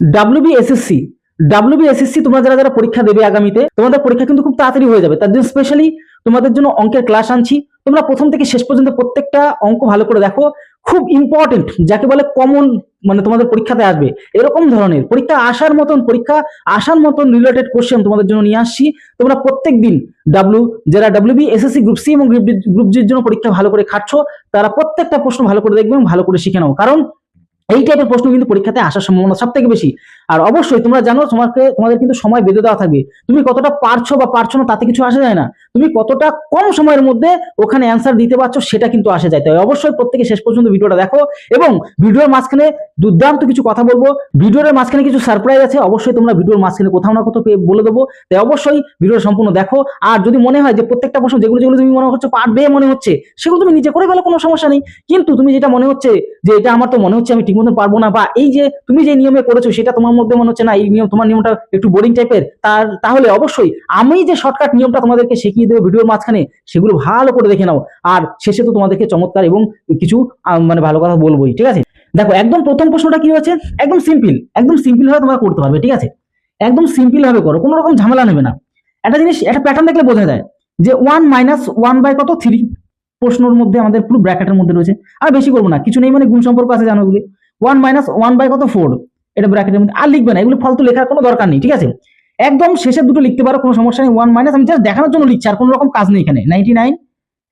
WBSSC WBSSC তোমরা যারা যারা পরীক্ষা দেবে আগামীতে, তোমাদের পরীক্ষা কিন্তু খুব তাড়াতাড়ি হয়ে যাবে। তার জন্য স্পেশালি তোমাদের জন্য অঙ্কের ক্লাস আনছি। তোমরা প্রথম থেকে শেষ পর্যন্ত প্রত্যেকটা অঙ্ক ভালো করে দেখো। খুব ইম্পর্টেন্ট, যাকে বলে কমন, মানে তোমাদের পরীক্ষাতে আসবে এরকম ধরনের পরীক্ষা আসার মতন রিলেটেড কোশ্চেন তোমাদের জন্য নিয়ে আসছি। তোমরা প্রত্যেক দিন যারা ডাব্লিউবিএসএসসি গ্রুপ সি এবং গ্রুপ জির জন্য পরীক্ষা ভালো করে খাটছ, তারা প্রত্যেকটা প্রশ্ন ভালো করে দেখবে এবং ভালো করে শিখে নাও, কারণ এই টাইপের প্রশ্ন কিন্তু পরীক্ষাতে আসার সম্ভাবনা সব থেকে বেশি। আর অবশ্যই তোমরা জানো তোমাদের কিন্তু সময় বেঁধে দেওয়া থাকবে। তুমি কতটা পারছো বা পারছো না তাতে কিছু আসে যায় না, তুমি কতটা কম সময়ের মধ্যে ওখানে অ্যান্সার দিতে পারছো সেটা কিন্তু আসে যায়। তাই অবশ্যই প্রত্যেকে শেষ পর্যন্ত ভিডিওটা দেখো, এবং ভিডিওর মাঝখানে দুর্দান্ত কিছু কথা বলবো, ভিডিওর মাঝখানে কিছু সারপ্রাইজ আছে, অবশ্যই তোমরা ভিডিওর মাঝখানে কোথাও না কোথাও বলে দেবো। তাই অবশ্যই ভিডিও সম্পূর্ণ দেখো। আর যদি মনে হয় যে প্রত্যেকটা প্রশ্ন যেগুলো তুমি মনে হচ্ছে পারবে মনে হচ্ছে, সেগুলো তুমি নিজে করে ফেলো, কোনো সমস্যা নেই। কিন্তু তুমি যেটা মনে হচ্ছে যে এটা আমার তো মনে হচ্ছে আমি ঠিকমতো পারবো না, বা এই যে তুমি যে নিয়মে করেছো সেটা তোমার মধ্যে মনে হচ্ছে না এই নিয়ম, তোমার নিয়মটা একটু বোরিং টাইপের, তাহলে অবশ্যই আমি যে শর্টকাট নিয়মটা তোমাদেরকে শিখিয়ে দেবো ভিডিওর মাঝখানে, সেগুলো ভালো করে দেখে নাও। আর শেষে তো তোমাদেরকে চমৎকার এবং কিছু মানে ভালো কথা বলবোই, ঠিক আছে? দেখো একদম প্রথম প্রশ্নটা কি হচ্ছে, একদম সিম্পল ভাবে তোমরা করতে পারবে, ঠিক আছে? একদম সিম্পল ভাবে করো, কোনো রকম ঝামেলা নেবে না। একটা জিনিস, একটা প্যাটার্ন দেখলে বোঝা যায় যে 1 - 1/3 প্রশ্নের মধ্যে আমাদের পুরো ব্র্যাকেটের মধ্যে রয়েছে। আর বেশি করবো না, কিছু নেই, মানে গুণ সম্পর্ক আছে জানো এগুলি। 1 - 1/4 এটা ব্র্যাকেটের মধ্যে, আর লিখবে না, এগুলো ফালতু লেখার কোনো দরকার নেই, ঠিক আছে? একদম শেষের দুটো লিখতে পারো, কোনো সমস্যা নেই। 1 - আমি জাস্ট দেখানোর জন্য লিখছি, আর কোনো রকম কাজ নেই এখানে। 99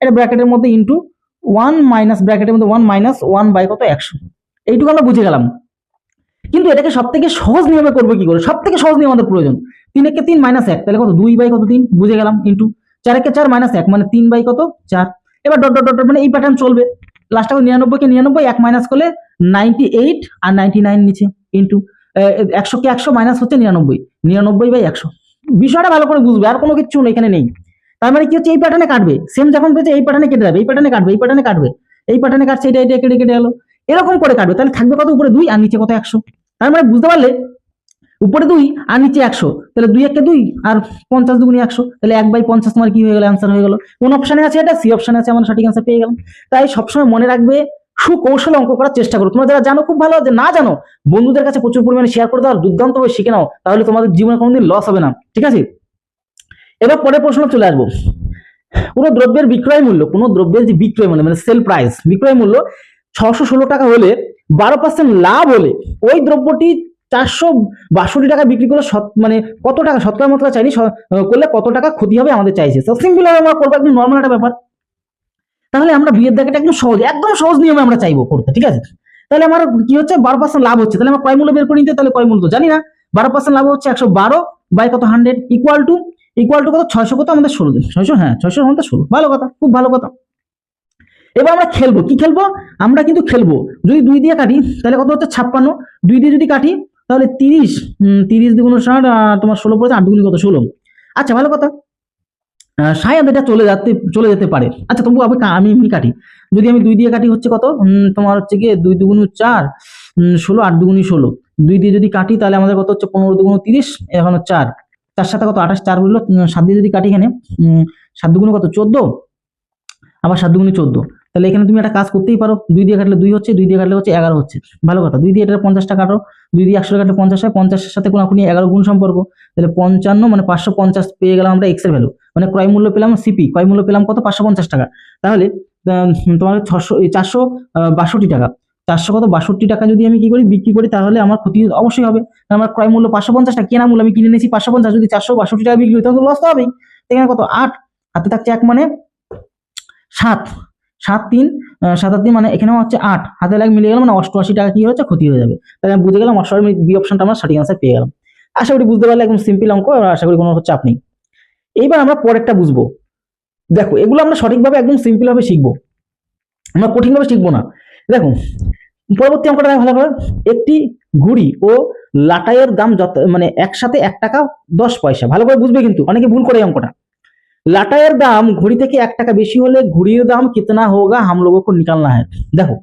এটা ব্র্যাকেটের মধ্যে ইন্টু 1 - ব্র্যাকেটের মধ্যে 1 - 1/100 এইটুকু আমরা বুঝে গেলাম। কিন্তু এটাকে সব থেকে সহজ নিয়মে করবো কি করে? সব থেকে সহজ নিয়ম আমাদের প্রয়োজন। 3 - 3 - 1 তাহলে কত? 2/3 বুঝে গেলাম, ইন্টু 4 - 4 - 1 মানে 3/4। এবার ডট ডট ডট মানে এই প্যাটার্ন চলবে। লাস্টে 99 কে 99 1 মাইনাস করলে 98 আর 99 নিচে, ইন্টু 100 কে 100 মাইনাস হচ্ছে 99, 99/100। বিষয়টা ভালো করে বুঝবে, আর কোনো কিছু এখানে নেই। তার মানে কি হচ্ছে, এই প্যাটার্নে কাটবে, সেম যখন পেয়েছে এই প্যাটার্নে কেটে যাবে, এই প্যাটার্নে কাটবে, এই প্যাটার্নে কাটবে, এই প্যাটার্নে কাটছে, এটা এটা কেটে কেটে গেল, এরকম করে কাটবে। তাহলে থাকবে কত? উপরে 2 আর নিচে কত? 100। তার মানে বুঝতে পারলে, উপরে 2 আর নিচে 100, তাহলে 2 × 2 আর 50 × 100, তাহলে 1/50 তোমার কি হয়ে গেল? অ্যান্সার হয়ে গেল। কোন অপশনে আছে? এটা সি অপশনে আছে, আমরা সঠিক অ্যান্সার পেয়ে গেলাম। তাই সবসময় মনে রাখবে, সুকৌশলে অঙ্ক করার চেষ্টা করো। তোমরা যারা জানো খুব ভালো, যে না জানো বন্ধুদের কাছে প্রচুর পরিমাণে শেয়ার করে দাও, আর দুর্দান্তভাবে শিখে নাও, তাহলে তোমাদের জীবনে কোনোদিন লস হবে না, ঠিক আছে? এবার পরের প্রশ্ন চলে আসবো। কোনো দ্রব্যের বিক্রয় মূল্য, কোনো দ্রব্যের যে বিক্রয় মূল্য মানে সেল প্রাইস, বিক্রয় মূল্য 616 টাকা হলে 12% লাভ হলে ওই দ্রব্যটি 462 টাকা বিক্রি করে মানে কত টাকা শতকরা মাত্রা চাইনি করলে কত টাকা ক্ষতি হবে আমাদের চাইছে। সিম্পল ভাবে আমরা করবো, একদম নর্মাল একটা ব্যাপার। তাহলে আমরা বিয়ের দাগেটা একদম সহজ নিয়মে আমরা চাইবো করতে, ঠিক আছে? তাহলে আমার কি হচ্ছে, 12% লাভ হচ্ছে, তাহলে আমরা ক্রয় মূল্য বের করে নিতে, তাহলে ক্রয় মূল্য তো জানি না। 12% লাভ হচ্ছে 112 বাই কত 100 ইকুয়াল টু কত? 600 কত আমাদের 16 দিন, 600, হ্যাঁ 600 আমাদের 16। ভালো কথা, খুব ভালো কথা। এবার আমরা খেলবো, কি খেলবো? আমরা কিন্তু খেলবো, যদি 2 দিয়ে কাটি তাহলে কত হচ্ছে? 56। 2 দিয়ে যদি কাটি তাহলে 30, 30 × 60 তোমার 16 পড়েছে, 8 × 2 কত? 16। আচ্ছা ভালো কথা, শায়দ এটা চলে যেতে পারে। আচ্ছা তবু আমি এমনি কাটি, যদি আমি 2 দিয়ে কাটি হচ্ছে কত? তোমার হচ্ছে গিয়ে 2 × 2 = 4, 16, 8 × 2 = 16। 2 দিয়ে যদি কাটি তাহলে আমাদের কত হচ্ছে? 15 × 2 = 30, এখন 4, 4 সাথে কত? 28, 4 বললো। 7 দিয়ে যদি কাটি এখানে 7 × 2 = কত? 14, আবার 7 × 2 = 14। তাহলে এখানে তুমি একটা কাজ করতেই পারো, 2 দিয়ে কাটলে 2 হচ্ছে, 2 দিয়ে কাটলে হচ্ছে 11 হচ্ছে। ভালো কথা, 2 দিয়ে এটা 50 টাকা কাটো, 2 দিয়ে 100 কাটলে 50 হয়, 50 এর সাথে কোনাকুনি 11 গুণ সম্পর্ক, তাহলে 55 মানে 550 পেয়ে গেলাম আমরা এক্স এর ভ্যালু, মানে ক্রয় মূল্য পেলাম সিপি, ক্রয় মূল্য পেলাম কত? 550 টাকা। তাহলে তোমার 462 টাকা, 462 টাকা যদি আমি কি করি, বিক্রি করি, তাহলে আমার ক্ষতি অবশ্যই হবে। আমার ক্রয় মূল্য 550 টাকা, কেনা মূল্য আমি কিনে নিয়েছি 550, যদি 462 টাকা বিক্রি করি তাহলে লস তো হবেই। এখানে কত? 8 হাতে থাকছে 1 মানে 7, 7 3 7 আর 3 মানে এখানেও হচ্ছে 8, হাতে লাগ মিলে গেল, মানে 88 টাকা কি হচ্ছে? ক্ষতি হয়ে যাবে। তাহলে আমি বুঝে গেলাম 88, বি অপশনটা আমরা সঠিক অ্যান্সার পেয়ে গেলাম। আশা করি বুঝতে পারলে, একদম সিম্পল অঙ্ক, আর আশা করি কোনো চাপ নেই। এইবার আমরা পরেরটা বুঝবো। দেখো এগুলো আমরা সঠিকভাবে একদম সিম্পল ভাবে শিখবো, আমরা কঠিনভাবে শিখবো না। দেখো পরবর্তী অঙ্কটা ভালো করে, একটি ঘুড়ি ও লাটাইয়ের দাম মানে একসাথে 1 টাকা 10 পয়সা। ভালো করে বুঝবে, কিন্তু অনেকে ভুল করে এই অঙ্কটা। লাটাইয়ের দাম ঘড়ি থেকে 1 টাকা বেশি হলে ঘড়ির দাম कितना होगा हम लोगों को निकालना है। দেখো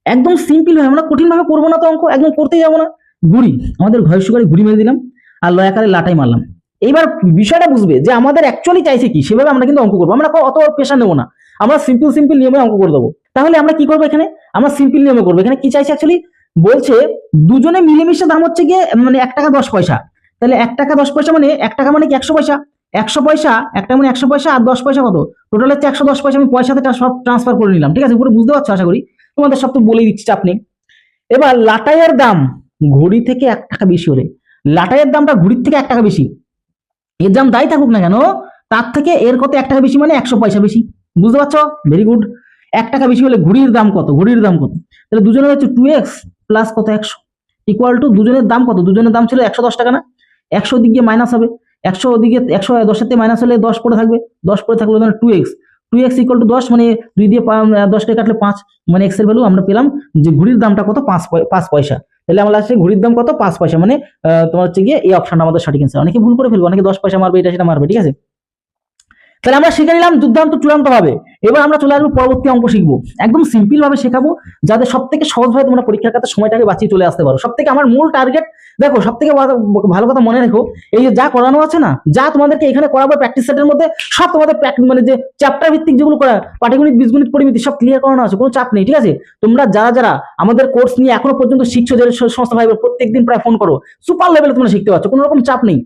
একদম সিম্পল হয়, আমরা কঠিন ভাবে করবো না তো অঙ্ক, একদম করতেই যাবো না। ঘুড়ি, আমাদের ঘরের সুগারে ঘুড়ি মেরে দিলাম, আর লয়াকারে লাটাই মারলাম। এইবার বিষয়টা বুঝবে যে আমাদের অ্যাকচুয়ালি চাইছে কি, সেভাবে আমরা কিন্তু অঙ্ক করবো, আমরা অত প্রেশার নেবো না, আমরা সিম্পল নিয়মে অঙ্ক করে দেবো। তাহলে আমরা কি করবো এখানে? আমরা সিম্পল নিয়মে করবো। এখানে কি চাইছে অ্যাকচুয়ালি? বলছে দুজনে মিলেমিশে দাম হচ্ছে গিয়ে মানে 1 টাকা 10 পয়সা। তাহলে 1 টাকা 10 পয়সা মানে 1 টাকা মানে কি 100 পয়সা, 100 পয়সা একটা মানে 100 পয়সা আর 10 পয়সা কত, টোটাল হচ্ছে 110 পয়সা। আমি পয়সাতে সব ট্রান্সফার করে নিলাম, ঠিক আছে, পুরো বুঝতে পারছো আশা করি, তোমাদের সব তো বলেই দিচ্ছি, চাপ নেই। এবার লাটাইয়ের দাম ঘড়ি থেকে 1 টাকা বেশি হলে, লাটাইয়ের দামটা ঘড়ির থেকে 1 টাকা বেশি, এর দাম যাই থাকুক না কেন তার থেকে এর কত 1 টাকা বেশি মানে 100 পয়সা বেশি, বুঝতে পারছো, ভেরি গুড। 1 টাকা বেশি হলে ঘড়ির দাম কত, ঘড়ির দাম কত, তাহলে দুজনের হচ্ছে 2x প্লাস কত 100 ইকুয়াল টু দুজনের দাম কত, দুজনের দাম ছিল 110 টাকা না, 100 দিক দিয়ে মাইনাস হবে, 100 ওদিকে 100 10 থেকে মাইনাস হলে 10 পড়ে থাকবে, 10 পড়ে থাকলে মানে 2x ইকুয়াল টু 10 মানে 2 দিয়ে 10 কে কাটলে 5, মানে x এর ভ্যালু আমরা পেলাম যে ঘড়ির দামটা কত 5 পয়সা। তাহলে আমরা লাস্টে ঘড়ির দাম কত 5 পয়সা, মানে তোমার হচ্ছে গিয়ে এই অপশনটা আমাদের সঠিক অ্যান্সার। অনেকে ভুল করে ফেলবো, অনেকে 10 পয়সা মারবে, এটা সেটা মারবে, ঠিক আছে। তাহলে আমরা শিখে নিলাম দুর্দান্ত চূড়ান্ত ভাবে। এবার আমরা চলে আসবো পরবর্তী অঙ্ক শিখবো, একদম সিম্পল ভাবে শেখাবো, যাতে সব থেকে সহজভাবে তোমরা পরীক্ষার খাতায় সময়টাকে বাঁচিয়ে চলে আসতে পারো। সব থেকে আমার মূল টার্গেট, দেখো সব থেকে ভালো কথা মনে রেখো, এই যে যা করানো আছে না, যা তোমাদেরকে এখানে করাবো প্র্যাকটিস সেটের মধ্যে, সব তোমাদের মানে যে চ্যাপ্টার ভিত্তিক যেগুলো করা, পাটিগণিত বীজগণিত পরিমিতি সব ক্লিয়ার করানো আছে, কোনো চাপ নেই, ঠিক আছে। তোমরা যারা যারা আমাদের কোর্স নিয়ে এখনো পর্যন্ত শিখছো, যে সমস্ত ভাই প্রত্যেকদিন প্রায় ফোন করো, সুপার লেভেলে তোমরা শিখতে পারছো, কোনো রকম চাপ নেই।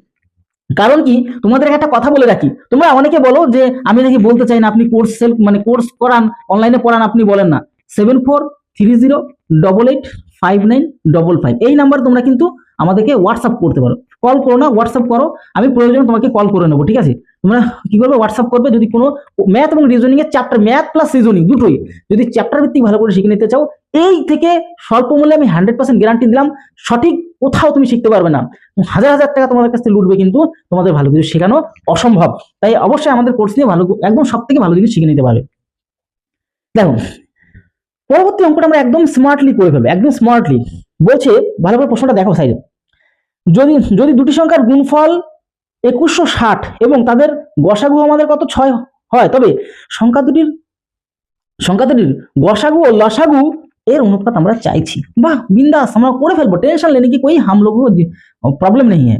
কারণ কি, তোমাদের একটা কথা বলে রাখি, তোমরা অনেকে বলো যে আমি নাকি বলতে চাই না, আপনি কোর্স সেলফ মানে কোর্স করান, অনলাইনে পড়ান, আপনি বলেন না। 7430885955 এই নাম্বার তোমরা কিন্তু আমাদেরকে হোয়াটসঅ্যাপ করতে পারো, কল করো না, হোয়াটসঅ্যাপ করো, আমি প্রয়োজনে তোমাকে কল করে নেবো, ঠিক আছে। তোমরা কি করবে, হোয়াটসঅ্যাপ করবে, যদি কোনো ম্যাথ এবং রিজনিং এর চ্যাপ্টার, ম্যাথ প্লাস রিজনিং দুটোই যদি চ্যাপ্টার ভিত্তিক ভালো করে শিখে নিতে চাও, এই থেকে স্বল্প মূল্যে আমি 100% গ্যারান্টি দিলাম, সঠিক কোথাও তুমি শিখতে পারবে না, হাজার হাজার টাকা তোমাদের কাছ থেকে লুটবে, কিন্তু তোমাদের ভালো কিছু শেখানো অসম্ভব। তাই অবশ্যই আমাদের কোর্স নিয়ে ভালো, একদম সব থেকে ভালো জিনিস শিখে নিতে পারবে। দেখো পরবর্তী অঙ্কটা আমরা একদম স্মার্টলি করে ফেলবো, একদম স্মার্টলি। বলছে ভালো করে প্রশ্নটা দেখো সাইডে, যদি যদি দুটি সংখ্যার গুণফল 2160 এবং তাদের গসাগু আমাদের কত 6 হয়, তবে সংখ্যা দুটির গসাগু ও লসাগু এর অনুপাত আমরা চাইছি। বাহ বিন্দাস, আমরা করে ফেলবো, টেনশন लेने की कोई हम लोगों को प्रॉब्लम नहीं है।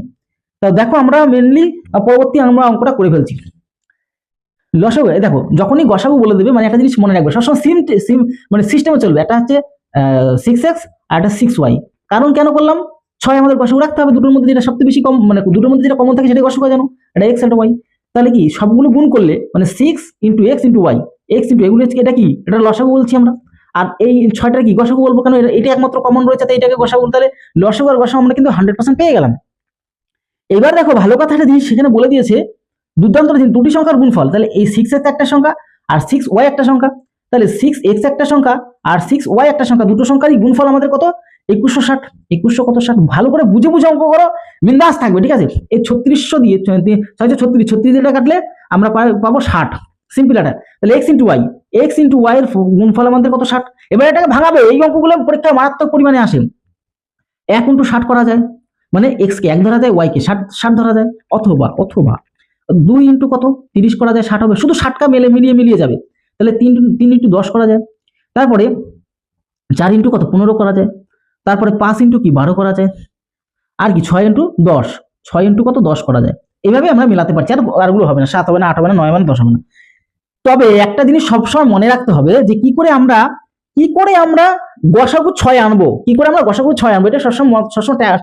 তো দেখো আমরা মেনলি পরবর্তী আমরা অঙ্কটা করে ফেলছি। লসাগু দেখো, যখনই গসাগু বলে দেবে, মানে একটা জিনিস মনে রাখবে, সবসময় সিম মানে সিস্টেমে চলবে, এটা হচ্ছে 6x আর এটা 6y। কারণ কেন করলাম, 6 আমাদের গসাগু রাখতে হবে, দুটোর মধ্যে যেটা সবচেয়ে বেশি কম, মানে দুটোর মধ্যে যেটা কমন থাকে সেটা গসাগু, জানো এটা x আর y। তাহলে কি সবগুলো গুণ করলে মানে 6 × x × y, x × এগুলো এটা কি, এটা লসাগু বলছি আমরা। আর এই 6টার কি গসাগু বলবো, কেন এটা একমাত্র কমন রয়েছে, তাই এটাকে গসাগু। তাহলে লসাগু আর গসাগু আমরা কিন্তু 100% পেয়ে গেলাম। এবার দেখো ভালো কথা একটা জিনিস সেখানে বলে দিয়েছে, দুর্দান্ত দুটি সংখ্যার গুণফল, তাহলে এই 6x একটা সংখ্যা আর 6y একটা সংখ্যা, তাহলে 6x একটা সংখ্যা আর 6y একটা সংখ্যা, দুটো সংখ্যারই গুণফল আমাদের কত 2160। 2100 কত 60, ভালো করে বুঝে বুঝে অঙ্ক করো, বিন্দাস থাকবে, ঠিক আছে। এই 3600 দিয়ে 36 দিয়ে কাটলে আমরা পাবো 60, সিম্পল এটা। তাহলে x × y, x × y এর গুণফল আমাদের কত 60। এবার এটাকে ভাঙাবে, এই অঙ্কগুলো পরীক্ষায় মারাত্মক পরিমাণে আসে। 1 × 60 করা যায়, মানে x কে 1 ধরা যায়, y কে 60 ধরা যায়, অথবা 2 × কত 30 করা যায়, 60 হবে, শুধু 60টা মিলিয়ে যাবে। তাহলে 3 × 10 করা যায়, তারপরে 4 × কত 15 করা যায়, তারপরে 5 × কি 12 করা যায়, আর কি 6 × 10, 6 × কত 10 করা যায়। এইভাবে আমরা মেলাতে পারছি, আরগুলো হবে না, 7 হবে না, 8 হবে না, 9 হবে না, 10 হবে না। তবে একটা জিনিস সবসময় মনে রাখতে হবে, যে কি করে আমরা গসাগু 6 আনবো, কি করে আমরা গসাগু 6 আনবো, এটা সবসময়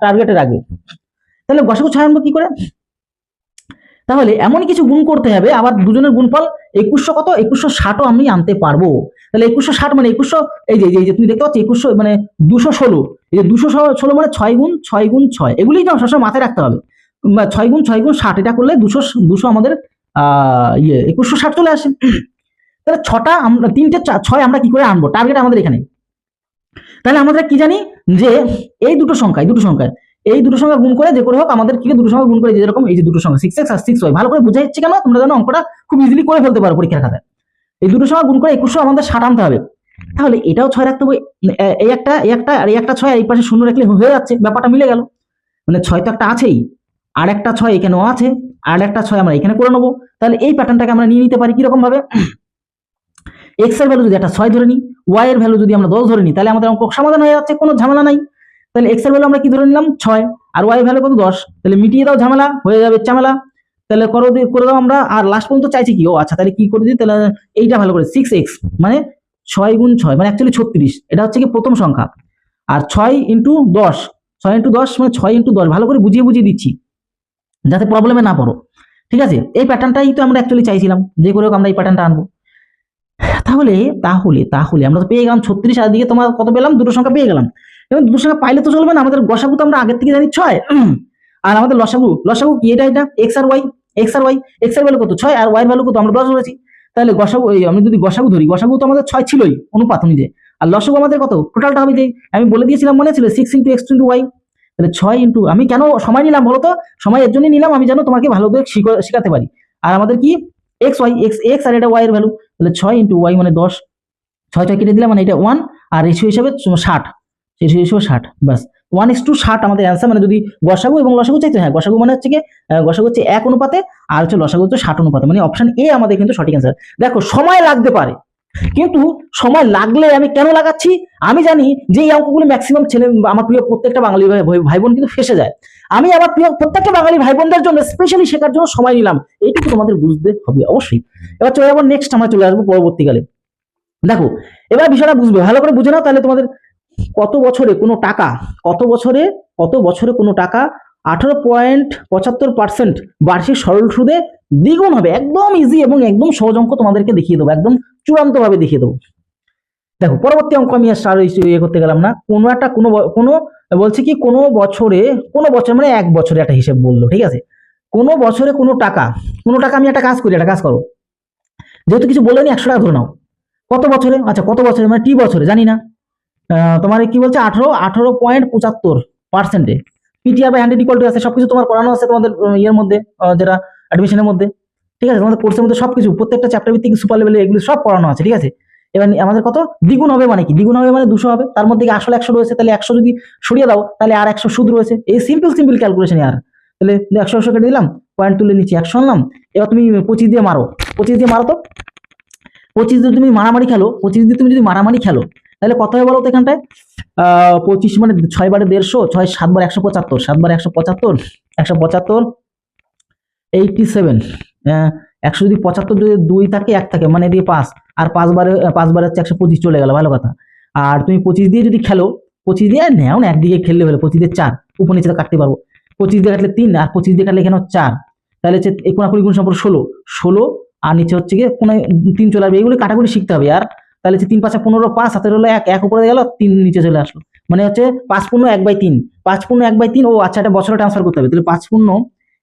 টার্গেটে রাখবে। তাহলে গসাগু 6 আনবো কি করে, তাহলে এমন কিছু গুণ করতে হবে, আবার দুজনের গুণফল 2100 কত 2160ও আমি আনতে পারবো। তাহলে 2160 মানে 2100, এই যে তুমি দেখতে পাচ্ছ 2100 মানে 216, এই যে 216 মানে 6 × 6 × 6, এগুলিই না সবসময় মাথায় রাখতে হবে। 6 × 6 × 60 এটা করলে 200 আমাদের 2160 চলে আসে। তাহলে 6টা আমরা 3টে 6 আমরা কি করে আনবো, টার্গেট আমাদের এখানে। তাহলে আমাদের কি জানি যে এই দুটো সংখ্যা গুণ করে, যে করে হোক আমাদের কি দুটো সংখ্যা গুণ করে, যেরকম এই যে দুটো সংখ্যা 6x আর 6y, ভালো করে বুঝাই যাচ্ছে কেন, তোমরা জানো অঙ্কটা খুব ইজিলি করে ফেলতে পারো পরীক্ষার খাতায়। এই দুটো সংখ্যা গুণ করে 2100 আমাদের 60 আনতে হবে। তাহলে এটাও 6 রাখতে হবে, এই একটা আর এই একটা 6 এই পাশে শূন্য রাখলে হয়ে যাচ্ছে, ব্যাপারটা মিলে গেল। মানে 6 তো একটা আছেই, আর একটা 6 এখানেও আছে, আর একটা 6 আমরা এখানে করে নেবো। তাহলে এই প্যাটার্নটাকে আমরা নিয়ে নিতে পারি কিরকম ভাবে, x এর ভ্যালু যদি একটা 6 ধরে নিই, y এর ভ্যালু যদি আমরা 10 ধরে নিই, তাহলে আমাদের অঙ্ক সমাধান হয়ে যাচ্ছে, কোনো ঝামেলা নাই। তাহলে x এর ভ্যালু আমরা কি ধরে নিলাম 6, আর y এর ভ্যালু কত 10, তাহলে মিটিয়ে দাও ঝামেলা, হয়ে যাবে ঝামেলা। তাহলে করে দাও আমরা, আর লাস্ট পর্যন্ত চাইছি কি, ও আচ্ছা, তাহলে কি করে দিই, তাহলে এইটা ভালো করে 6x মানে 6 × 6 মানে অ্যাকচুয়ালি 36, এটা হচ্ছে কি প্রথম সংখ্যা, আর 6 × 10, 6 × 10 মানে 6 × 10, ভালো করে বুঝিয়ে বুঝিয়ে দিচ্ছি যাতে প্রবলেমে না পড়ো, ঠিক আছে। এই প্যাটার্নটাই তো আমরা অ্যাকচুয়ালি চাইছিলাম, যে করে হোক আমরা এই প্যাটার্নটা আনবো। তাহলে তাহলে তাহলে আমরা তো পেয়ে গেলাম 36, আর দিকে তোমার কত পেলাম, দুটো সংখ্যা পেয়ে গেলাম। এবং দুটো সংখ্যা পাইলে তো চলবে না, আমাদের গসাগু তো আমরা আগের থেকে জানি 6, আর আমাদের লসাগু কি, এটা এক্স আর ওয়াই, এক্স এর ভ্যালু কত 6, আর ওয়াই এর ভ্যালু কত আমরা 10 ধরেছি। তাহলে গসাগু, আমি যদি গসাগু ধরি, গসাগু তো আমাদের 6 ছিলই অনুপাত অনুযায়ী, আর লসাগু আমাদের কত টোটালটা হবে, যে আমি বলে দিয়েছিলাম মনে ছিল 6 × x × y। তাহলে 6 আমি কেন সময় নিলাম বলো তো, সময় এর জন্যই নিলাম আমি যেন তোমাকে ভালো করে শেখাতে পারি। আর আমাদের কি এক্স ওয়াই, এক্স আর এটা ওয়াই এর ভ্যালু, তাহলে 6 × y মানে 10, 6 কেটে দিলাম মানে এটা 1, আর রেশিও হিসাবে 60, রেশিও হিসেবে 60, বাস 1:60 আমাদের অ্যান্সার। মানে যদি গসাগু এবং লসাগু চাইতে, হ্যাঁ গসাগু মানে হচ্ছে কি, গসাগু হচ্ছে 1 অনুপাতে, আর হচ্ছে লসাগু হচ্ছে 60 অনুপাতে, মানে অপশন এ আমাদের কিন্তু সঠিক অ্যান্সার। দেখো সময় লাগতে পারে, কিন্তু সময় লাগলে আমি কেন লাগাচ্ছি, আমি জানি যে এই অঙ্কগুলো ম্যাক্সিমাম ছেলে, আমার প্রিয় প্রত্যেকটা বাঙালি ভাই বোন কিন্তু ফেসে যায়। আমি আমার প্রিয় প্রত্যেকটা বাঙালি ভাই বোনদের জন্য স্পেশালি শেখার জন্য সময় নিলাম, এইটুকু তোমাদের বুঝতে হবে অবশ্যই। এবার চলে যাবো নেক্সট, আমরা চলে আসবো পরবর্তীকালে। দেখো এবার বিষয়টা বুঝবে, ভালো করে বুঝে নাও, তাহলে তোমাদের কত বছরে কোনো টাকা, কত বছরে কোনো টাকা 18.75% বার্ষিক সরল সুদে দ্বিগুণ হবে। একদম ইজি এবং একদম সহজ অঙ্ক তোমাদেরকে দেখিয়ে দেবো, একদম চূড়ান্ত ভাবে দেখিয়ে দেবো। দেখো পরবর্তী অঙ্ক আমি ইয়ে করতে গেলাম না, কোনো বলছে কি কোনো বছরে মানে 1 বছরে একটা হিসেব বললো, ঠিক আছে। কোনো বছরে কোনো টাকা, আমি একটা কাজ করি, একটা কাজ করো, যেহেতু কিছু বলেনি 100 টাকা ধরে নাও। কত বছরে, আচ্ছা কত বছরে মানে টি বছরে জানি না, তোমার কি বলছে 18.75%, পিটিআর বাই 100 আছে, সবকিছু তোমার করানো আছে তোমাদের ইয়ের মধ্যে, যেটা অ্যাডমিশনের মধ্যে, ঠিক আছে। তোমাদের কোর্সের মধ্যে সবকিছু প্রত্যেকটা চ্যাপ্টার ভিত্তিক সুপার লেভেলে এগুলো সব পড়ানো আছে, ঠিক আছে। এবার আমাদের কত দ্বিগুণ হবে, মানে কি দ্বিগুণ হবে মানে 200 হবে, তার মধ্যে আসলে 100 রয়েছে, তাহলে 100 যদি সরিয়ে দাও তাহলে আর 100 সুদ রয়েছে। এই সিম্পল ক্যালকুলেশন। আর তাহলে 100 কেটে দিলাম, পয়েন্ট তুলে নিচে 100 আনলাম। এবার তুমি 25 দিয়ে মারো, তো 25 দিয়ে তুমি মারামারি খেলো, 25 দিয়ে তুমি যদি মারামারি খেলো তাহলে কত হবে বলো তো এখানটায়, 25 মানে 6 বারে 150, 6 7 বার 175, 7 বার 175, 87, 100 যদি 75 যদি 2 থাকে 1 থাকে মানে দিয়ে 5, আর 5 বারে হচ্ছে 125 চলে গেল, ভালো কথা। আর তুমি 25 দিয়ে যদি খেলো, 25 দিয়ে নেও না, একদিকে খেললে হলো, 25 দিয়ে 4 উপর নিচে কাটতে পারবো, 25 দিয়ে কাটলে 3, আর 25 দিয়ে কাটলে এখানে 4, তাহলে হচ্ছে কোনাকুনি গুণ সম্পর্ক 16, আর নিচে হচ্ছে গিয়ে কোনো 3 চলে আসবে, এগুলি কাটাকুটি শিখতে হবে। আর তাহলে হচ্ছে 3 5 15, 5 হাতের হলো 1 উপরে গেল, 3 নিচে চলে আসলো, মানে হচ্ছে 5 পূর্ণ 1/3, 5 পূর্ণ 1/3। ও আচ্ছা, এটা বছরে ট্রান্সফার করতে হবে, তাহলে 5 পূর্ণ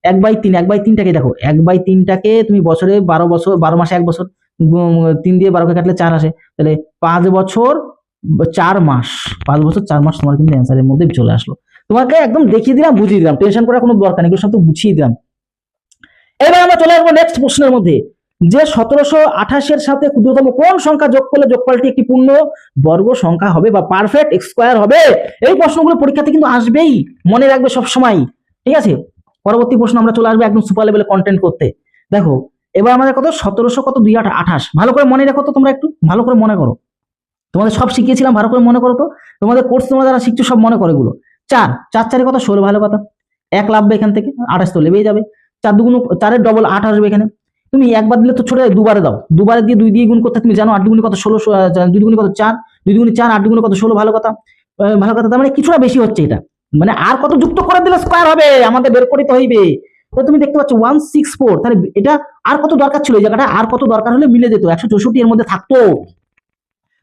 1/3, 1/3টাকে দেখো, 1/3টাকে তুমি বছরে 12 মাসে 1 বছর, 3 দিয়ে 12কে কাটলে 4 আসে, তাহলে 5 বছর 4 মাস, 5 বছর 4 মাস তোমার কিন্তু অ্যান্সারের মধ্যে চলে আসলো। তোমাকে একদম দেখিয়ে দিলাম, বুঝিয়ে দিলাম, টেনশন করার কোনো দরকার নেই, এগুলো সব তো বুঝিয়ে দিলাম। এবার আমরা চলে আসবো নেক্সট প্রশ্নের মধ্যে, যে 1728 সাথে ক্ষুদ্রতম কোন সংখ্যা যোগ করলে যোগফলটি একটি পূর্ণ বর্গ সংখ্যা হবে বা পারফেক্ট স্কয়ার হবে। এই প্রশ্নগুলো পরীক্ষাতে কিন্তু আসবেই, মনে রাখবে সব সময়, ঠিক আছে। পরবর্তী প্রশ্ন আমরা চলে আসবো একদম সুপার লেভেলে কন্টেন্ট করতে। দেখো এবার আমাদের কত 1700 কত 228, ভালো করে মনে রাখো তো, তোমরা একটু ভালো করে মনে করো, তোমাদের সব শিখিয়েছিলাম, ভালো করে মনে করো তো, তোমাদের কোর্স তোমরা যারা শিখছো সব মনে করো এগুলো। 4 4 কত 16, ভালো কথা, 1 লাভবে এখান থেকে, 28 তো লেবেই যাবে, 4 2 4 এর ডবল 8 আসবে এখানে, তুমি একবার দিলে তো ছোট, দুবারে দাও, দুবারে দিয়ে 2 দিয়ে গুণ করতে তুমি জানো, 8 দুগুণে কত 16, 2 দুগুণে কত 4, 2 দুগুণে 4, 8 দুগুণে কত 16, ভালো কথা, তার মানে কিছুটা বেশি হচ্ছে এটা, মানে আর কত যুক্ত করে দিলে স্কয়ার হবে আমাদের বের করতে হইবে। তো তুমি দেখতে পাচ্ছ 164, তাহলে এটা আর কত দরকার ছিল, এই জায়গাটা আর কত দরকার হলে মিলে যেত, 164 এর মধ্যে থাকতো।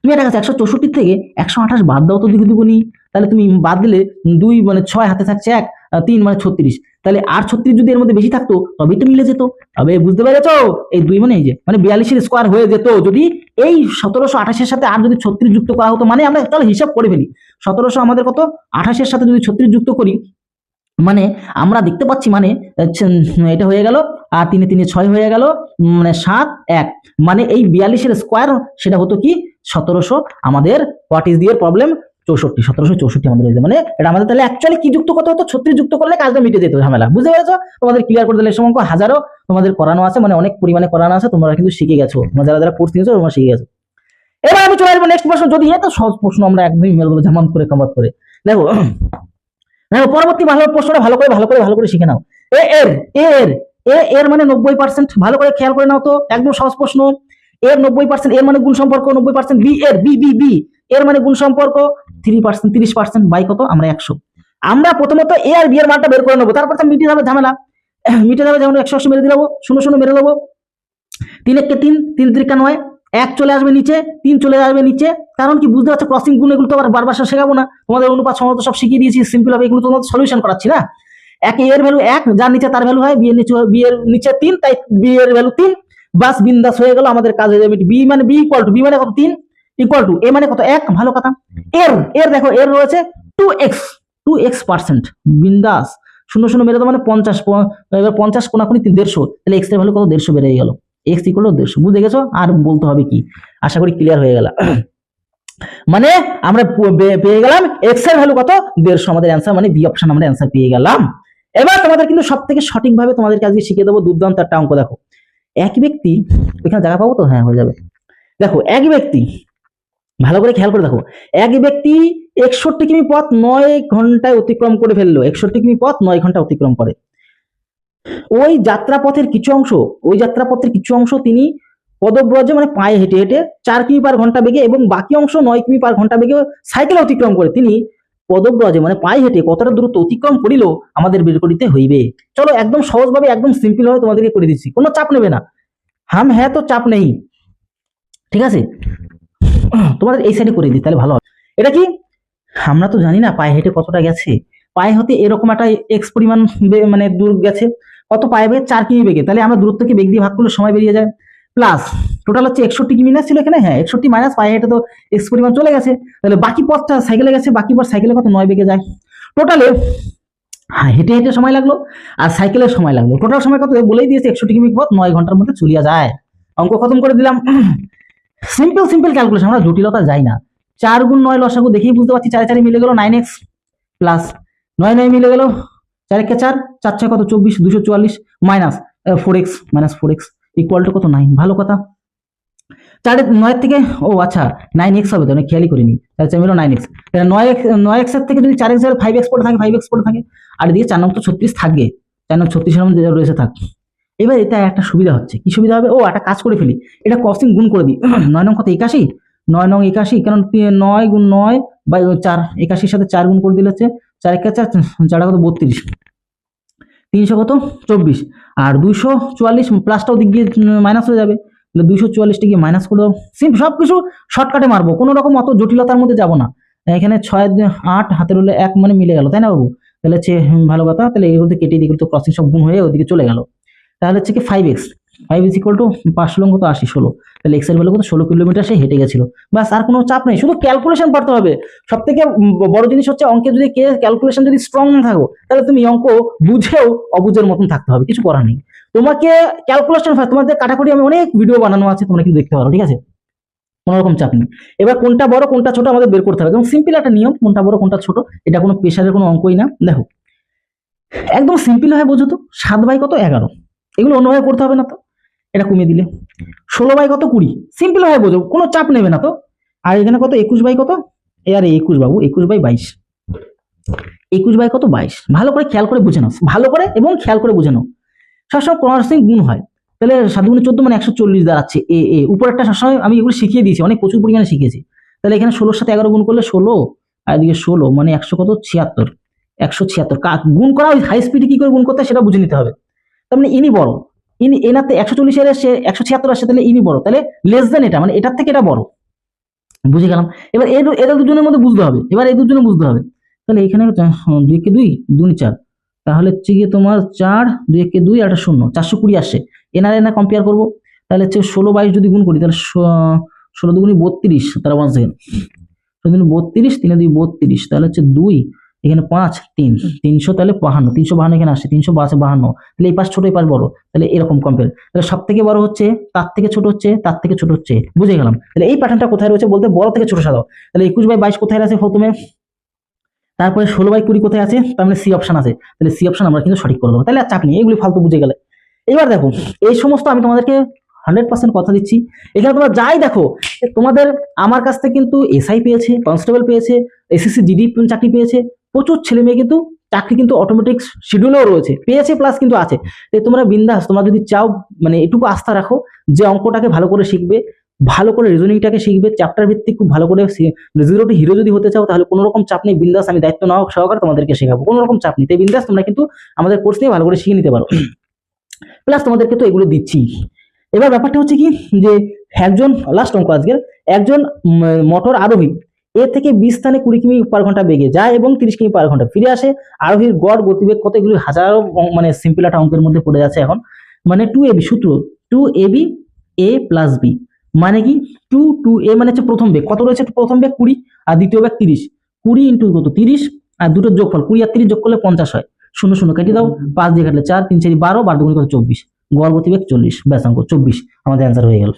তুমি এটা 164 থেকে 128 বাদ দাও তো দ্বিগুণী, তাহলে তুমি বাদ দিলে 2 মানে 6 হাতে থাকছে 1, 3 মানে 36, তাহলে আর 36 যদি এর মধ্যে বেশি থাকতো তবেই তো মিলে যেত। তবে বুঝতে পেরেছো, এই 2 মানে এই যে মানে 42 স্কয়ার হয়ে যেত যদি এই 1728 এর সাথে আর যদি 36 যুক্ত করা হতো। মানে আমরা চলো হিসাব করে ফেলি, 1700 আমাদের কত 28 এর সাথে যদি 36 যুক্ত করি, মানে আমরা দেখতে পাচ্ছি মানে এটা হয়ে গেল, আর 3 3 6 হয়ে গেল, মানে 7 1, মানে এই 42 এর স্কয়ার সেটা হতো কি 1700। আমাদের হোয়াট ইজ দিয়ার প্রবলেম 64, 1764 আমাদের হয়েছে, মানে এটা আমাদের তাহলে অ্যাকচুয়ালি কি যুক্ত করতে হতো, 36 যুক্ত করলে কাজটা মিটে যেত ঝামেলা। বুঝতে পেরেছো, তোমাদের ক্লিয়ার করে দিলে সময় হাজারো তোমাদের করানো আছে, মানে অনেক পরিমাণে করানো আছে, তোমরা কিন্তু শিখে গেছো, তোমরা যারা কোর্স নিয়েছো তোমরা শিখে গেছো। এবার আমি চলে আসবো নেক্সট প্রশ্ন, যদি এত সহজ প্রশ্ন আমরা একদমই মেলে দেবো ঝামান করে কমত করে। দেখো পরবর্তী প্রশ্নটা ভালো করে শিখে নাও। এর মানে 90%, ভালো করে খেয়াল করে নাও তো, একদম সহজ প্রশ্ন। এর 90%, এর মানে গুণ সম্পর্ক 90%, বি এর বি বি বি এর মানে গুণ সম্পর্ক 3%, 30% বাই কত আমরা 100। আমরা প্রথমত এ আর বি এর মানটা বের করে নেবো, তারপর তো মিটে যাবে ঝামেলা। মিটে যাবে, যেমন 180 মেরে দিলাম, 0 মেরে দেবো, 3 1 3, 3 3 9, 1 চলে আসবে নিচে, 3 চলে আসবে নিচে। কারণ কি বুঝতে পারছো, ক্রসিং গুণ এগুলো তো আবার বারবার শেখাবো না, তোমাদের অনুপাত সমতা সব শিখিয়ে দিয়েছি, সিম্পল হবে, এগুলো তোমাদের সলিউশন করাচ্ছি না। এক এর ভ্যালু 1, যার নিচে তার ভ্যালু হয়, বি এর নিচে 3, তাই বি এর ভ্যালু 3, বাস বিন্দাস হয়ে গেল, আমাদের কাজ হয়ে যাবে। বি মানে বি ইকুয়াল টু, বি মানে কত 3 ইকুয়াল টু এ মানে কত 1, ভালো কথা। এর দেখো এর রয়েছে 2x%, বিন্দাস 0 মেরে দাও মানে 50, এবার 50 কোনাকুনি 150, তাহলে এক্স এর ভ্যালু কত 150 বেড়ে গেল, এক্স ইকুয়াল টু 150। বুঝে গেছো, আর বলতে হবে কি, আশা করি ক্লিয়ার হয়ে গেল। মানে আমরা পেয়ে গেলাম এক্স এর ভ্যালু কত 150, আমাদের অ্যান্সার মানে বি অপশন আমরা অ্যান্সার পেয়ে গেলাম। এবার তোমাদের কিন্তু সব থেকে সঠিকভাবে তোমাদেরকে আজকে শিখিয়ে দেবো দুর্দান্ত একটা অঙ্ক। দেখো এক ব্যক্তি, এখানে জায়গা পাবো তো, হ্যাঁ হয়ে যাবে। দেখো এক ব্যক্তি, ভালো করে খেয়াল করে দেখো, এক ব্যক্তি 61 কিমি পথ 9 ঘন্টায় অতিক্রম করে ফেললো, 61 কিমি পথ 9 ঘন্টা অতিক্রম করে। ওই যাত্রাপথের কিছু অংশ তিনি পদব্রজে মানে পায়ে হেঁটে হেঁটে 4 কিমি পার ঘন্টা বেগে এবং বাকি অংশ 9 কিমি পার ঘন্টা বেগে সাইকেলে অতিক্রম করে তিনি পদব্রজে মানে পায়ে হেঁটে কতটা দূরত্ব অতিক্রম করিল আমাদের বের করিতে হইবে। চলো একদম সহজভাবে একদম সিম্পল ভাবে তোমাদেরকে করে দিচ্ছি, কোনো চাপ নেবে না, হাম হ্যাঁ তো চাপ নেই, ঠিক আছে। তোমাদের এই সাইডে করে দিই তাহলে ভালো হবে। এটা কি, আমরা তো জানি না পায়ে হেঁটে কতটা গেছে, পায়ে হতে এরকম একটা এক্স পরিমাণ মানে দূর গেছে, কত পায়ে বেগে 4 কিমি বেগে, তাহলে আমরা দূরত্বকে বেগ দিয়ে ভাগ করলে সময় বেরিয়ে যায়, প্লাস টোটাল হচ্ছে 61 কিমি না ছিল এখানে, হ্যাঁ 61 মাইনাস পায়ে হেঁটে তো এক্স পরিমাণ চলে গেছে, তাহলে বাকি পথটা সাইকেলে গেছে, বাকি পথ সাইকেলে কত 9 বেগে যায়। টোটালে হ্যাঁ হেঁটে হেঁটে সময় লাগলো আর সাইকেলের সময় লাগলো, টোটাল সময় কত বলেই দিয়েছে 61 কিমি পথ 9 ঘন্টার মধ্যে চলিয়া যায়। অঙ্ক খতম করে দিলাম। সিম্পল ক্যালকুলেশন, আমরা জটিলতা যাই না। 4 গুণ 9 লসাগু দেখেই বুঝতে পারছি, 4 4 মিলে গেল 9x, প্লাস 9 9 মিলে গেল 4 কে 4, 4 6 কত 24, 244, মাইনাস 4x ইকুয়াল টু কত 9, ভালো কথা। 4 9 থেকে ও আচ্ছা 9x হবে তো, আমি খেয়ালই করিনি, তাহলে মিলো 9x, তাহলে 9x এর থেকে যদি 4x এর 5x পড়ে থাকে, 5x পড়ে থাকে, আর এদিকে 4 নং তো 36 থাকবে, 4 নং 36 এর মধ্যে রয়েছে থাক। এবার এটা একটা সুবিধা হচ্ছে, কি সুবিধা হবে, ও একটা কাজ করে ফেলি, এটা ক্রসিং গুণ করে দিই। 9 নং কত 81, 9 নং 81, কারণ 9 গুণ 9 বাই 4, 81 সাথে 4 গুণ করে দিলে হচ্ছে 4 1 4, 4 কত 32, 300 কত 24, আর 244 প্লাসটাও দিক দিয়ে মাইনাস হয়ে যাবে, তাহলে 244 গিয়ে মাইনাস করে দাও। সবকিছু শর্টকাটে মারবো, কোনো রকম অত জটিলতার মধ্যে যাবো না। এখানে 6 8 হাতের হলে 1 মানে মিলে গেল, তাই না বাবু, তাহলে হচ্ছে ভালো কথা, তাহলে এগুলো কেটে দিয়ে তো ক্রসিং সব গুণ হয়ে ওদিকে চলে গেল, তাহলে হচ্ছে কি 5x, 5 ইকুয়াল টু 5 লং কত 80, 16, তাহলে এক্স এর ভ্যালু কত 16 কিলোমিটার সে হেঁটে গেছিল, বাস আর কোনো চাপ নেই, শুধু ক্যালকুলেশন করতে হবে। সব থেকে বড় জিনিস হচ্ছে অঙ্কে যদি ক্যালকুলেশন যদি স্ট্রং না থাকো, তাহলে তুমি অঙ্ক বুঝেও অবুঝের মতন থাকতে হবে, কিছু করার নেই। তোমাকে ক্যালকুলেশন, তোমাদের কাটাকুটি আমি অনেক ভিডিও বানানো আছে, তোমরা কিন্তু দেখতে পারো, ঠিক আছে, কোনো রকম চাপ নেই। এবার কোনটা বড় কোনটা ছোট আমাদের বের করতে হবে, এবং সিম্পল একটা নিয়ম, কোনটা বড় কোনটা ছোট, এটা কোনো প্রেশারের কোনো অঙ্কই না। দেখো একদম সিম্পল হয়, বোঝো তো, 7 বাই কত 11, এগুলো অন্যভাবে করতে হবে না তো, এটা কমিয়ে দিলে 16 বাই কত 20, সিম্পল হয় বোঝো, কোনো চাপ নেবে না তো। আর এখানে কত 21 বাই কত, আরে 21 বাবু 21 বাই 22, 21 বাই কত 22, ভালো করে খেয়াল করে বুঝে নাও, ভালো করে এবং খেয়াল করে বুঝে নাও। সবসময় ক্রসিং গুণ হয়, তাহলে 7 গুণে 14 মানে 140 দাঁড়াচ্ছে, উপরেরটা সবসময় আমি এগুলো শিখিয়ে দিয়েছি, অনেক প্রচুর পরিমাণে শিখিয়েছি। তাহলে এখানে 16 সাথে 11 গুণ করলে 16, আর এদিকে 16 মানে 100 কত 76, 176 গুণ করা, ওই হাই স্পিডে কি করে গুণ করতে হয় সেটা বুঝে নিতে হবে। তার মানে ইনি বড়, এনাতে 140 এর এসে 176 আসছে, তাহলে ইনি বড়, তাহলে লেস দেন এটা, মানে এটার থেকে এটা বড়, বুঝে গেলাম। এবার এদের দুজনের মধ্যে বুঝতে হবে, এবার এই দুজনে বুঝতে হবে, তাহলে এখানে 2 কে 2 2 4, তাহলে হচ্ছে গিয়ে তোমার 4 2 কে 2 আর 0, 420 আসছে, এনা কম্পেয়ার করবো, তাহলে হচ্ছে 16 22 যদি গুণ করি, তাহলে 16 দুগুণি 32, তাহলে 1 সেকেন্ড 32, 3 2 32, তাহলে হচ্ছে 2 এখানে 5 3 300, তাহলে 52, 352 এখানে আসছে, 352, তাহলে এই পাশ ছোট এই পাশ বড়, তাহলে এরকম কম্পেয়ার, তাহলে সব থেকে বড় হচ্ছে তার থেকে ছোট হচ্ছে, তার থেকে ছোট হচ্ছে, বুঝে গেলাম। তাহলে এই প্যাটার্নটা কোথায় রয়েছে বলতে, বড় থেকে ছোট সাজাও, তাহলে 21 বাই 22 কোথায় আছে প্রথমে, তারপরে 16 বাই 20 কোথায় আছে, তার মানে সি অপশন আছে, তাহলে সি অপশন আমরা কিন্তু সঠিক করে দেবো, তাহলে আর চাপ নেই, এগুলি ফালতু বুঝে গেলে। এবার দেখো এই সমস্ত আমি তোমাদেরকে 100% কথা দিচ্ছি, এখানে তোমরা যাই দেখো, তোমাদের আমার কাছ থেকে কিন্তু এসআই পেয়েছে, কনস্টেবল পেয়েছে, এসএসসি জিডি চাকরি পেয়েছে, প্রচুর ছেলে মেয়ে কিন্তু চাকরি কিন্তু অটোমেটিক শিডিউলেও রয়েছে, পেয়েছে প্লাস কিন্তু আছে। তাই তোমরা বিন্দাস, তোমরা যদি চাও মানে এটুকু আস্থা রাখো যে অঙ্কটাকে ভালো করে শিখবে, ভালো করে রিজনিংটাকে শিখবে, চ্যাপ্টার ভিত্তিক খুব ভালো করে জিরো টু হিরো যদি হতে চাও তাহলে কোনো রকম চাপ নেই, বিন্দাস আমি দায়িত্ব নাও সহকারে তোমাদেরকে শেখাবো, কোনো রকম চাপ নেই, তাই বিন্দাস তোমরা কিন্তু আমাদের কোর্স নিয়ে ভালো করে শিখে নিতে পারো। প্লাস তোমাদেরকে তো এগুলো দিচ্ছি। এবার ব্যাপারটা হচ্ছে কি যে একজন লাস্ট অঙ্ক আজকের, একজন মোটর আরোহী এ থেকে 20 স্থানে 20 কিমি পার ঘন্টা বেগে যায় এবং 30 কিমি পার ঘন্টা ফিরে আসে, আরোহীর গড় গতিবেগ কত? এগুলি হাজারো মানে সিম্পল একটা অঙ্কের মধ্যে পড়ে যাচ্ছে এখন। মানে 2ab সূত্র 2ab a প্লাস b মানে কি 2a মানে হচ্ছে প্রথম বেগ, কত রয়েছে প্রথম বেগ 20 আর দ্বিতীয় বেগ 30, 20 ইন্টু কত 30 আর দুটোর যোগফল 20 আর 30 যোগ করলে 50 হয়, 0 0 কেটে দাও, 5 দিয়ে কাটলে 4, 3 4 12, 12 দুগুণে কত 24, গড় গতিবেগ 40, ব্যাস অঙ্ক 24 আমাদের অ্যান্সার হয়ে গেল।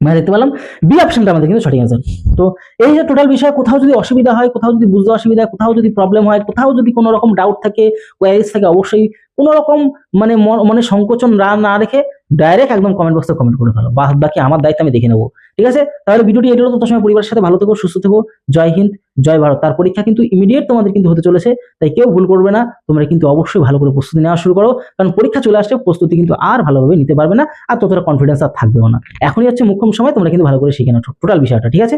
মানে দেখতে পেলাম বি অপশনটা আমাদের কিন্তু সঠিক অ্যান্সার। তো এই যে টোটাল বিষয়, কোথাও যদি অসুবিধা হয়, কোথাও যদি বুঝতে অসুবিধা হয়, কোথাও যদি প্রবলেম হয়, কোথাও যদি কোনো রকম ডাউট থাকে, কোয়ারিজ থাকে, অবশ্যই কোনো রকম মানে মনে সংকোচন না রেখে ডাইরেক্ট একদম কমেন্ট বক্সে কমেন্ট করে ফেলো, বাকি আমার দায়িত্ব আমি দেখে নেবো। ঠিক আছে, তাহলে ভিডিওটি এটি হলো। তত সময় পরিবারের সাথে ভালো থেকো, সুস্থ থেকো। জয় হিন্দ, জয় ভারত। তার পরীক্ষা কিন্তু ইমিডিয়েট তোমাদের কিন্তু হতে চলেছে, তাই কেউ ভুল করবে না। তোমরা কিন্তু অবশ্যই ভালো করে প্রস্তুতি নেওয়া শুরু করো, কারণ পরীক্ষা চলে আসলে প্রস্তুতি কিন্তু আর ভালোভাবে নিতে পারবে না, আর ততটা কনফিডেন্স আর থাকবেও না। এখনই হচ্ছে মুখ্যম সময়, তোমরা কিন্তু ভালো করে শিখে নাও টোটাল বিষয়টা। ঠিক আছে।